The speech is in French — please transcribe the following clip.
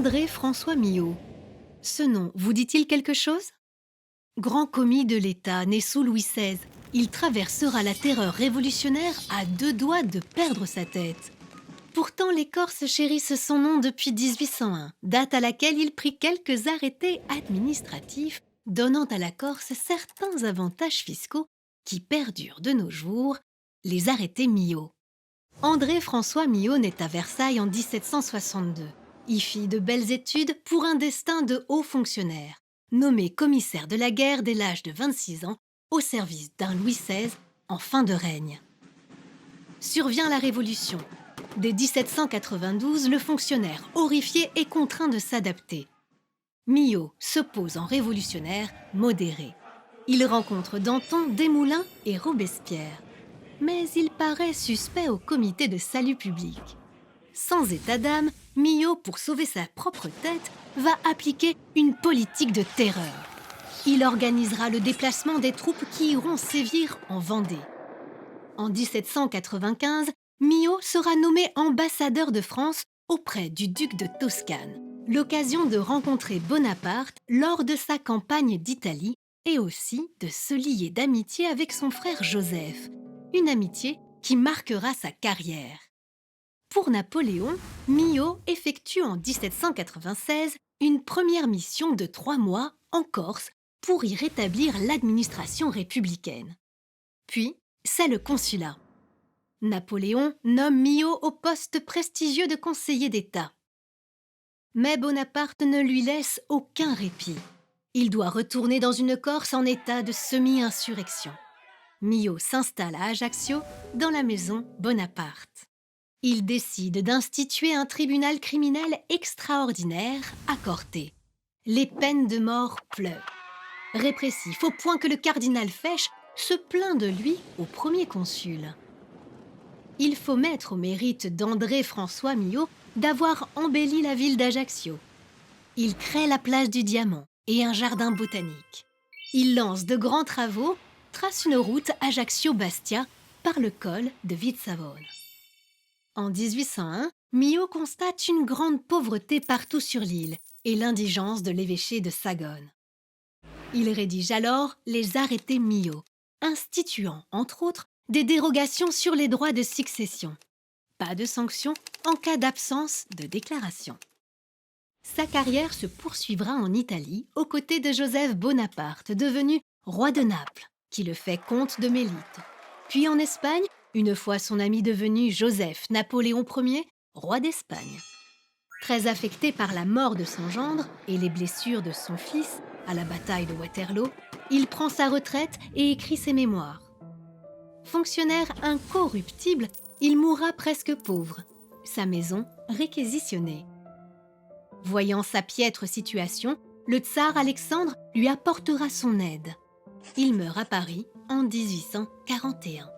André-François Millot. Ce nom vous dit-il quelque chose? Grand commis de l'État, né sous Louis XVI, il traversera la terreur révolutionnaire à deux doigts de perdre sa tête. Pourtant, les Corses chérissent son nom depuis 1801, date à laquelle il prit quelques arrêtés administratifs donnant à la Corse certains avantages fiscaux qui perdurent de nos jours, les arrêtés Millot. André-François Millot naît à Versailles en 1762. Il fit de belles études pour un destin de haut fonctionnaire, nommé commissaire de la guerre dès l'âge de 26 ans au service d'un Louis XVI en fin de règne. Survient la Révolution. Dès 1792, le fonctionnaire, horrifié, est contraint de s'adapter. Millot se pose en révolutionnaire modéré. Il rencontre Danton, Desmoulins et Robespierre. Mais il paraît suspect au comité de salut public. Sans état d'âme, Millot, pour sauver sa propre tête, va appliquer une politique de terreur. Il organisera le déplacement des troupes qui iront sévir en Vendée. En 1795, Millot sera nommé ambassadeur de France auprès du duc de Toscane, l'occasion de rencontrer Bonaparte lors de sa campagne d'Italie et aussi de se lier d'amitié avec son frère Joseph, une amitié qui marquera sa carrière. Pour Napoléon, Millot effectue en 1796 une première mission de 3 mois en Corse pour y rétablir l'administration républicaine. Puis, c'est le consulat. Napoléon nomme Millot au poste prestigieux de conseiller d'État. Mais Bonaparte ne lui laisse aucun répit. Il doit retourner dans une Corse en état de semi-insurrection. Millot s'installe à Ajaccio, dans la maison Bonaparte. Il décide d'instituer un tribunal criminel extraordinaire à Corté. Les peines de mort pleuvent. Répressif au point que le cardinal Fesch se plaint de lui au premier consul. Il faut mettre au mérite d'André-François Millot d'avoir embelli la ville d'Ajaccio. Il crée la place du Diamant et un jardin botanique. Il lance de grands travaux, trace une route Ajaccio-Bastia par le col de Vitsavone. En 1801, Millot constate une grande pauvreté partout sur l'île et l'indigence de l'évêché de Sagone. Il rédige alors les arrêtés Millot, instituant, entre autres, des dérogations sur les droits de succession. Pas de sanctions en cas d'absence de déclaration. Sa carrière se poursuivra en Italie aux côtés de Joseph Bonaparte, devenu roi de Naples, qui le fait comte de Mélite. Puis en Espagne, une fois son ami devenu Joseph Napoléon Ier, roi d'Espagne. Très affecté par la mort de son gendre et les blessures de son fils à la bataille de Waterloo, il prend sa retraite et écrit ses mémoires. Fonctionnaire incorruptible, il mourra presque pauvre, sa maison réquisitionnée. Voyant sa piètre situation, le tsar Alexandre lui apportera son aide. Il meurt à Paris en 1841.